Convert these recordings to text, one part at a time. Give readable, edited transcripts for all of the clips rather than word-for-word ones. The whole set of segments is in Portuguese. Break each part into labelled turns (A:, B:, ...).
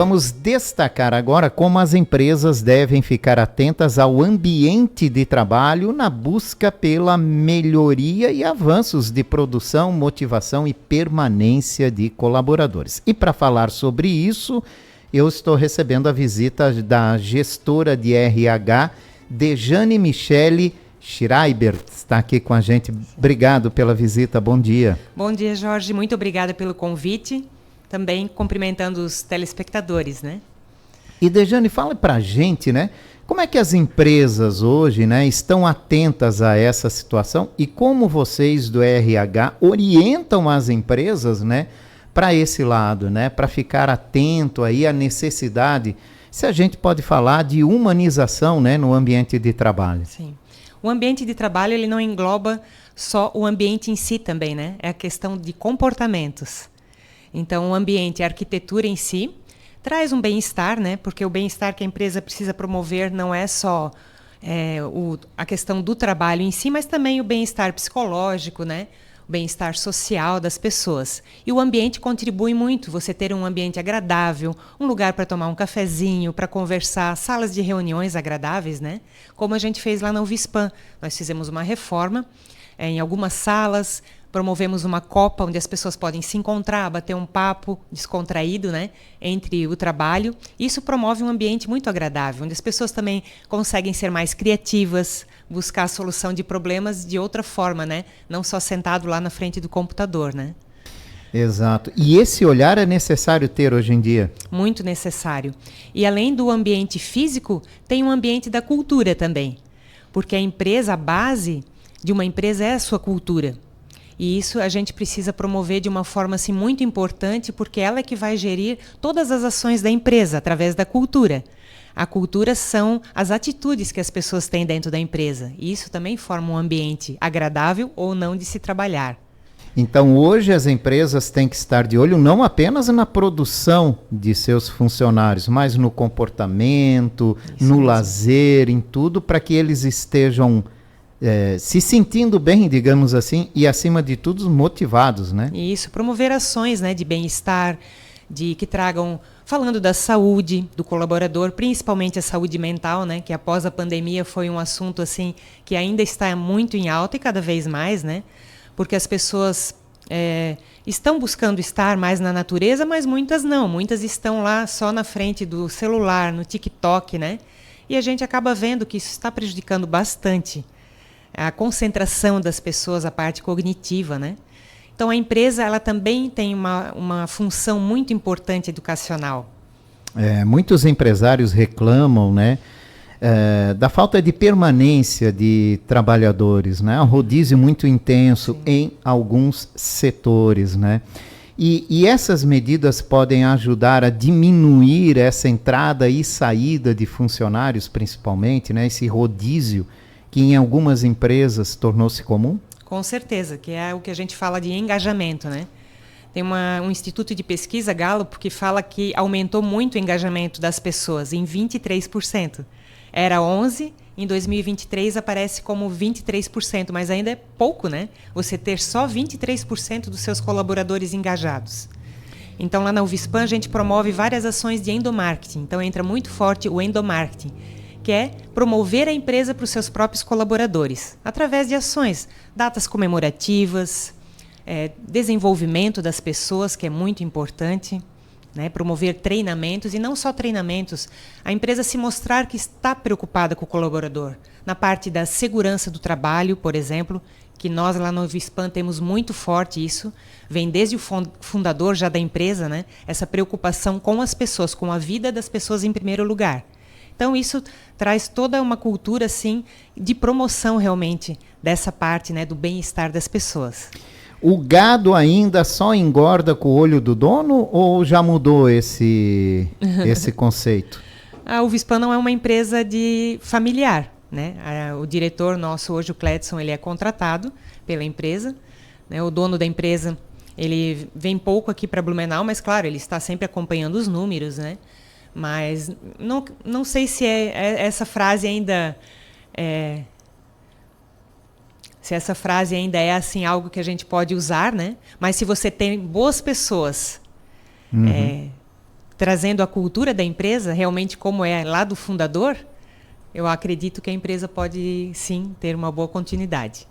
A: Vamos destacar agora como as empresas devem ficar atentas ao ambiente de trabalho na busca pela melhoria e avanços de produção, motivação e permanência de colaboradores. E para falar sobre isso, eu estou recebendo a visita da gestora de RH, Dejane Michele Schreiber, está aqui com a gente. Obrigado pela visita, bom dia.
B: Bom dia, Jorge, muito obrigada pelo convite. Também cumprimentando os telespectadores, né?
A: E Dejane, fala para a gente, né? Como é que as empresas hoje, né, estão atentas a essa situação e como vocês do RH orientam as empresas, né, para esse lado, né, para ficar atento aí à necessidade, se a gente pode falar de humanização, né, no ambiente de trabalho.
B: Sim. O ambiente de trabalho, ele não engloba só o ambiente em si também, né? É a questão de comportamentos. Então, o ambiente, a arquitetura em si, traz um bem-estar, né? Porque o bem-estar que a empresa precisa promover não é só a questão do trabalho em si, mas também o bem-estar psicológico, né? O bem-estar social das pessoas. E o ambiente contribui muito, você ter um ambiente agradável, um lugar para tomar um cafezinho, para conversar, salas de reuniões agradáveis, né? Como a gente fez lá na Uvispan. Nós fizemos uma reforma em algumas salas, promovemos uma copa onde as pessoas podem se encontrar, bater um papo descontraído, né, entre o trabalho. Isso promove um ambiente muito agradável, onde as pessoas também conseguem ser mais criativas, buscar a solução de problemas de outra forma, né, não só sentado lá na frente do computador, né.
A: Exato. E esse olhar é necessário ter hoje em dia? Muito
B: necessário. E além do ambiente físico, tem um ambiente da cultura também. Porque a empresa, a base de uma empresa é a sua cultura. E isso a gente precisa promover de uma forma assim, muito importante, porque ela é que vai gerir todas as ações da empresa, através da cultura. A cultura são as atitudes que as pessoas têm dentro da empresa. E isso também forma um ambiente agradável ou não de se trabalhar.
A: Então, hoje as empresas têm que estar de olho não apenas na produção de seus funcionários, mas no comportamento, isso no mesmo. Lazer, em tudo, para que eles estejam se sentindo bem, digamos assim, e acima de tudo motivados, né?
B: Isso, promover ações, né, de bem-estar, que tragam, falando da saúde do colaborador, principalmente a saúde mental, né, que após a pandemia foi um assunto assim que ainda está muito em alta e cada vez mais, né? Porque as pessoas estão buscando estar mais na natureza, mas muitas não, muitas estão lá só na frente do celular, no TikTok, né? E a gente acaba vendo que isso está prejudicando bastante a concentração das pessoas, a parte cognitiva, né? Então, a empresa ela também tem uma função muito importante educacional.
A: Muitos empresários reclamam, né, da falta de permanência de trabalhadores, né? Um rodízio muito intenso Sim. em alguns setores, né? E essas medidas podem ajudar a diminuir essa entrada e saída de funcionários, principalmente, né? Esse rodízio que em algumas empresas tornou-se comum?
B: Com certeza, que é o que a gente fala de engajamento, né? Tem um instituto de pesquisa, Gallup, que fala que aumentou muito o engajamento das pessoas, em 23%. Era 11%, em 2023 aparece como 23%, mas ainda é pouco, né? Você ter só 23% dos seus colaboradores engajados. Então, lá na Uvispan, a gente promove várias ações de endomarketing. Então, entra muito forte o endomarketing, que é promover a empresa para os seus próprios colaboradores, através de ações, datas comemorativas, desenvolvimento das pessoas, que é muito importante, né? Promover treinamentos, e não só treinamentos, a empresa se mostrar que está preocupada com o colaborador, na parte da segurança do trabalho, por exemplo, que nós lá no Uvispan temos muito forte isso, vem desde o fundador já da empresa, né? Essa preocupação com as pessoas, com a vida das pessoas em primeiro lugar. Então, isso traz toda uma cultura assim, de promoção realmente dessa parte, né, do bem-estar das pessoas.
A: O gado ainda só engorda com o olho do dono ou já mudou esse conceito?
B: A Uvispan não é uma empresa familiar, né? O diretor nosso hoje, o Cledson, ele é contratado pela empresa, né? O dono da empresa, ele vem pouco aqui para Blumenau, mas claro, ele está sempre acompanhando os números, né? Mas não sei se essa frase ainda se essa frase ainda é assim algo que a gente pode usar, né? Mas se você tem boas pessoas trazendo a cultura da empresa, realmente como é lá do fundador, eu acredito que a empresa pode, sim, ter uma boa continuidade.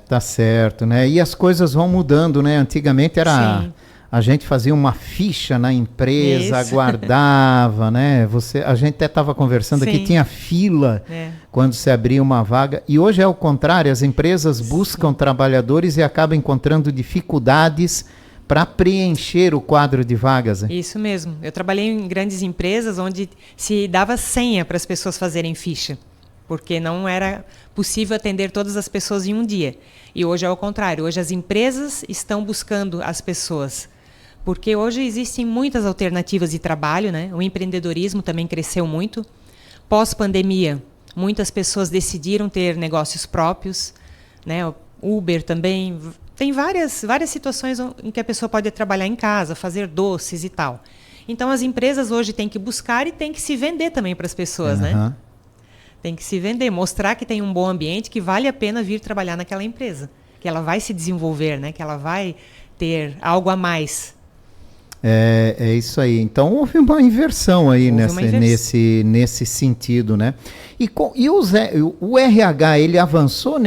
A: Tá certo, né? E as coisas vão mudando, né? Antigamente era... Sim. A gente fazia uma ficha na empresa, aguardava, né? A gente até estava conversando aqui, tinha fila quando se abria uma vaga. E hoje é o contrário, as empresas buscam trabalhadores e acabam encontrando dificuldades para preencher o quadro de vagas.
B: Isso mesmo. Eu trabalhei em grandes empresas onde se dava senha para as pessoas fazerem ficha, porque não era possível atender todas as pessoas em um dia. E hoje é o contrário. Hoje as empresas estão buscando as pessoas. Porque hoje existem muitas alternativas de trabalho, né? O empreendedorismo também cresceu muito. Pós-pandemia, muitas pessoas decidiram ter negócios próprios, né? O Uber também. Tem várias situações em que a pessoa pode trabalhar em casa, fazer doces e tal. Então, as empresas hoje têm que buscar e têm que se vender também para as pessoas, né? Tem que se vender, mostrar que tem um bom ambiente, que vale a pena vir trabalhar naquela empresa, que ela vai se desenvolver, né? Que ela vai ter algo a mais.
A: É isso aí. Então houve uma inversão aí nesse sentido, né? E o RH, ele avançou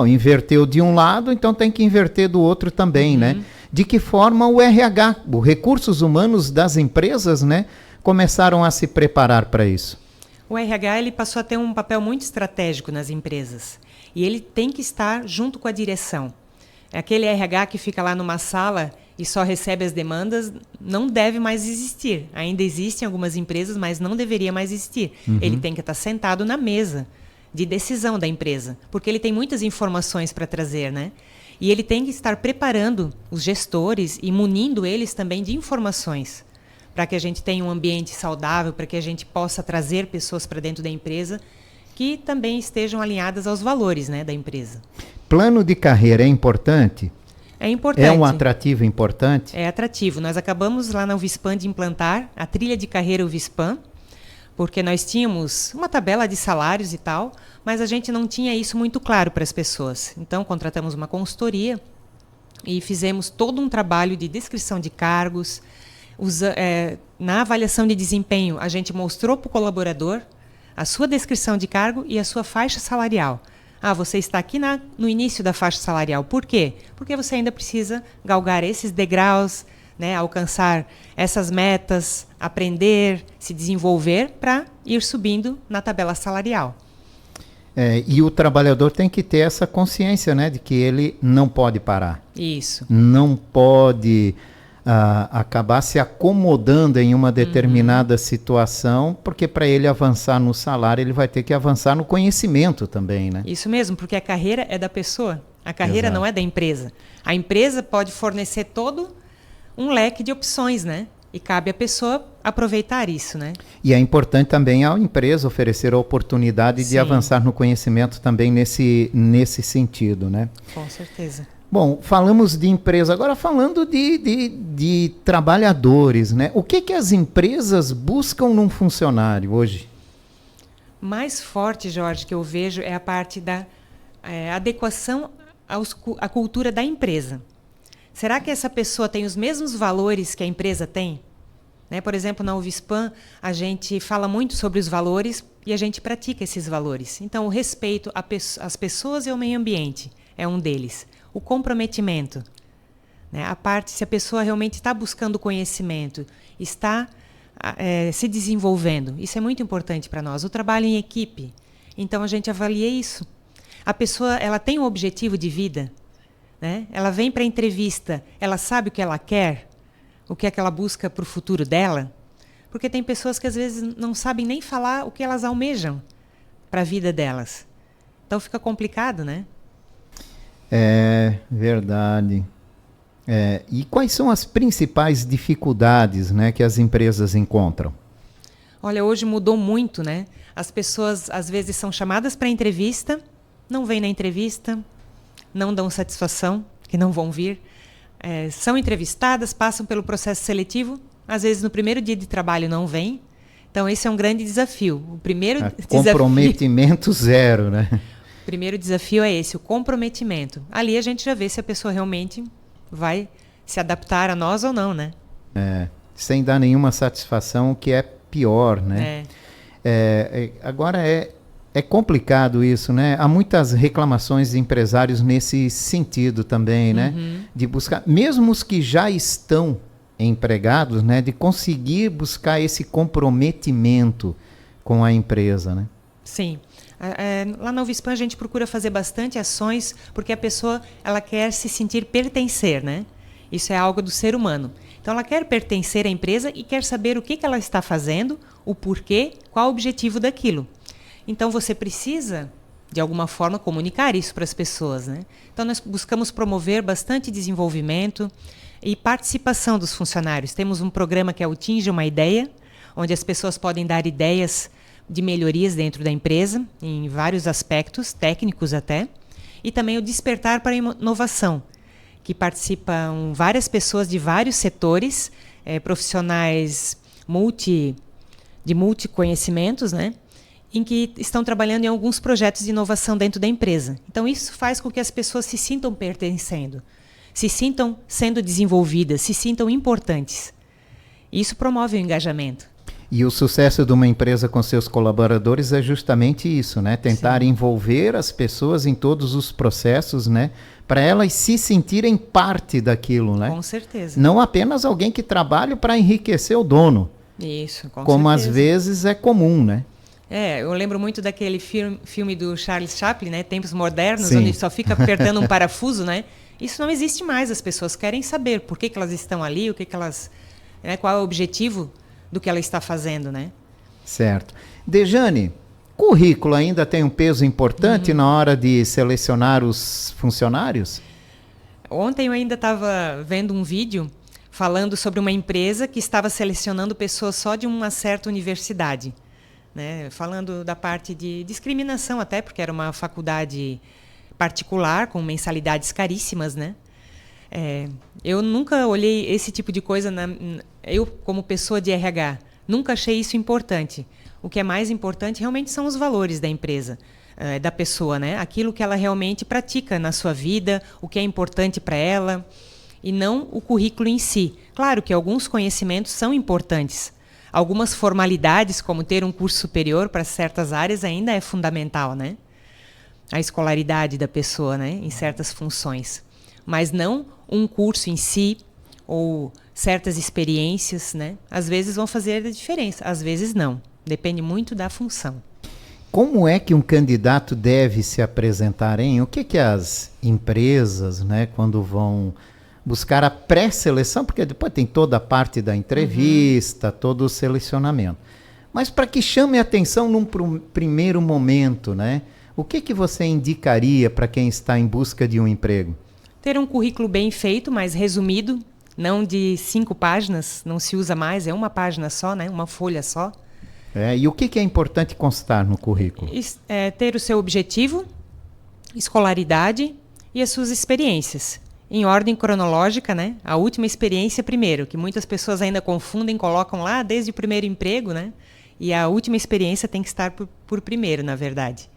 A: inverteu de um lado, então tem que inverter do outro também, né? De que forma o RH, os recursos humanos das empresas, né, começaram a se preparar para isso?
B: O RH ele passou a ter um papel muito estratégico nas empresas. E ele tem que estar junto com a direção. Aquele RH que fica lá numa sala e só recebe as demandas, não deve mais existir. Ainda existem algumas empresas, mas não deveria mais existir. Ele tem que estar sentado na mesa de decisão da empresa, porque ele tem muitas informações para trazer, né? E ele tem que estar preparando os gestores e munindo eles também de informações, para que a gente tenha um ambiente saudável, para que a gente possa trazer pessoas para dentro da empresa que também estejam alinhadas aos valores, né, da empresa.
A: Plano de carreira é importante?
B: É importante.
A: É um atrativo importante?
B: É atrativo. Nós acabamos lá na UVISPAN de implantar a trilha de carreira UVISPAN, porque nós tínhamos uma tabela de salários e tal, mas a gente não tinha isso muito claro para as pessoas. Então, contratamos uma consultoria e fizemos todo um trabalho de descrição de cargos. Na avaliação de desempenho, a gente mostrou para o colaborador a sua descrição de cargo e a sua faixa salarial. Você está aqui no início da faixa salarial. Por quê? Porque você ainda precisa galgar esses degraus, né, alcançar essas metas, aprender, se desenvolver para ir subindo na tabela salarial.
A: E o trabalhador tem que ter essa consciência, né, de que ele não pode parar.
B: Isso.
A: Não pode acabar se acomodando em uma determinada situação, porque para ele avançar no salário, ele vai ter que avançar no conhecimento também, né?
B: Isso mesmo, porque a carreira é da pessoa, a carreira não é da empresa. A empresa pode fornecer todo um leque de opções, né? E cabe à pessoa aproveitar isso, né? E é importante também a empresa oferecer a oportunidade de avançar no conhecimento também nesse sentido, né? Com certeza.
A: Bom, falamos de empresa, agora falando de trabalhadores, né? O que as empresas buscam num funcionário hoje?
B: Mais forte, Jorge, que eu vejo é a parte da adequação à cultura da empresa. Será que essa pessoa tem os mesmos valores que a empresa tem? Né? Por exemplo, na UVISPAN, a gente fala muito sobre os valores e a gente pratica esses valores. Então, o respeito às pessoas e ao meio ambiente é um deles. O comprometimento, né? A parte se a pessoa realmente está buscando conhecimento, está se desenvolvendo. Isso é muito importante para nós. O trabalho em equipe. Então, a gente avalia isso. A pessoa ela tem um objetivo de vida, né? Ela vem para a entrevista, ela sabe o que ela quer, o que é que ela busca para o futuro dela. Porque tem pessoas que às vezes não sabem nem falar o que elas almejam para a vida delas. Então, fica complicado, né?
A: É verdade. E quais são as principais dificuldades, né, que as empresas encontram?
B: Olha, hoje mudou muito, né? As pessoas, às vezes, são chamadas para entrevista, não vêm na entrevista, não dão satisfação, que não vão vir. São entrevistadas, passam pelo processo seletivo, às vezes no primeiro dia de trabalho não vêm. Então, esse é um grande desafio. O primeiro
A: comprometimento zero, né?
B: O primeiro desafio é esse, o comprometimento. Ali a gente já vê se a pessoa realmente vai se adaptar a nós ou não, né?
A: sem dar nenhuma satisfação, o que é pior, né? Agora é complicado isso, né? Há muitas reclamações de empresários nesse sentido também, né? De buscar, mesmo os que já estão empregados, né? De conseguir buscar esse comprometimento com a empresa, né?
B: Sim. Lá na UFSPam a gente procura fazer bastante ações porque a pessoa ela quer se sentir pertencer, né? Isso é algo do ser humano. Então ela quer pertencer à empresa e quer saber o que ela está fazendo, o porquê, qual o objetivo daquilo. Então você precisa, de alguma forma, comunicar isso para as pessoas, né? Então nós buscamos promover bastante desenvolvimento e participação dos funcionários. Temos um programa que é o Tinge uma Ideia, onde as pessoas podem dar ideias de melhorias dentro da empresa, em vários aspectos, técnicos até, e também o Despertar para a Inovação, que participam várias pessoas de vários setores, profissionais de multiconhecimentos, né? Em que estão trabalhando em alguns projetos de inovação dentro da empresa. Então, isso faz com que as pessoas se sintam pertencendo, se sintam sendo desenvolvidas, se sintam importantes. Isso promove o engajamento.
A: E o sucesso de uma empresa com seus colaboradores é justamente isso, né? Tentar envolver as pessoas em todos os processos, né? Para elas se sentirem parte daquilo, né?
B: Com certeza.
A: Não apenas alguém que trabalha para enriquecer o dono.
B: Isso, com
A: como
B: certeza.
A: Às vezes é comum, né?
B: Eu lembro muito daquele filme do Charles Chaplin, né? Tempos Modernos,
A: Sim.
B: onde só fica apertando um parafuso, né? Isso não existe mais. As pessoas querem saber por que elas estão ali, o que elas, né? Qual é o objetivo do que ela está fazendo, né?
A: Certo. Dejane, currículo ainda tem um peso importante na hora de selecionar os funcionários?
B: Ontem eu ainda estava vendo um vídeo falando sobre uma empresa que estava selecionando pessoas só de uma certa universidade, né? Falando da parte de discriminação até, porque era uma faculdade particular, com mensalidades caríssimas, né? Eu nunca olhei esse tipo de coisa, eu como pessoa de RH, nunca achei isso importante. O que é mais importante realmente são os valores da empresa, da pessoa, né? Aquilo que ela realmente pratica na sua vida, o que é importante para ela, e não o currículo em si. Claro que alguns conhecimentos são importantes. Algumas formalidades, como ter um curso superior para certas áreas, ainda é fundamental, né? A escolaridade da pessoa, né? Em certas funções. Mas não um curso em si ou certas experiências, né? Às vezes vão fazer a diferença, às vezes não. Depende muito da função.
A: Como é que um candidato deve se apresentar, hein? O que as empresas, né, quando vão buscar a pré-seleção, porque depois tem toda a parte da entrevista, todo o selecionamento. Mas para que chame a atenção num primeiro momento, né? O que você indicaria para quem está em busca de um emprego?
B: Ter um currículo bem feito, mas resumido, não de 5 páginas, não se usa mais, é uma página só, né? Uma folha só.
A: E o que é importante constar no currículo?
B: Ter o seu objetivo, escolaridade e as suas experiências. Em ordem cronológica, né? A última experiência primeiro, que muitas pessoas ainda confundem, colocam lá desde o primeiro emprego, né? E a última experiência tem que estar por primeiro, na verdade.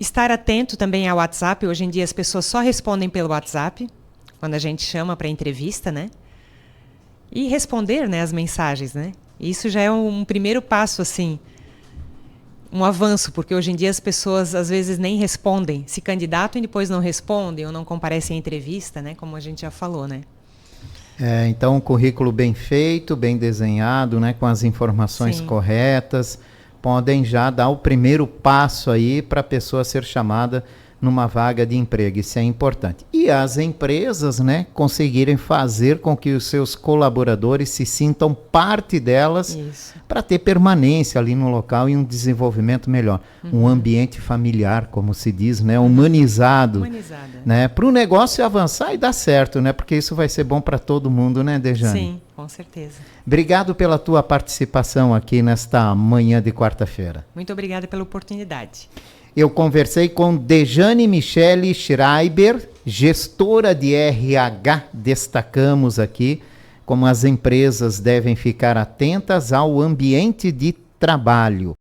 B: Estar atento também ao WhatsApp. Hoje em dia as pessoas só respondem pelo WhatsApp, quando a gente chama para entrevista, né? E responder, né, as mensagens, né? Isso já é um primeiro passo, assim, um avanço, porque hoje em dia as pessoas às vezes nem respondem, se candidatam e depois não respondem ou não comparecem à entrevista, né? Como a gente já falou, né?
A: Então um currículo bem feito, bem desenhado, né, com as informações corretas, podem já dar o primeiro passo aí para a pessoa ser chamada numa vaga de emprego. Isso é importante. E as empresas, né, conseguirem fazer com que os seus colaboradores se sintam parte delas para ter permanência ali no local e um desenvolvimento melhor. Um ambiente familiar, como se diz, né, humanizado. Né, para o negócio avançar e dar certo, né, porque isso vai ser bom para todo mundo, né, Dejane?
B: Sim, com certeza.
A: Obrigado pela tua participação aqui nesta manhã de quarta-feira.
B: Muito obrigada pela oportunidade.
A: Eu conversei com Dejane Michele Schreiber, gestora de RH. Destacamos aqui como as empresas devem ficar atentas ao ambiente de trabalho.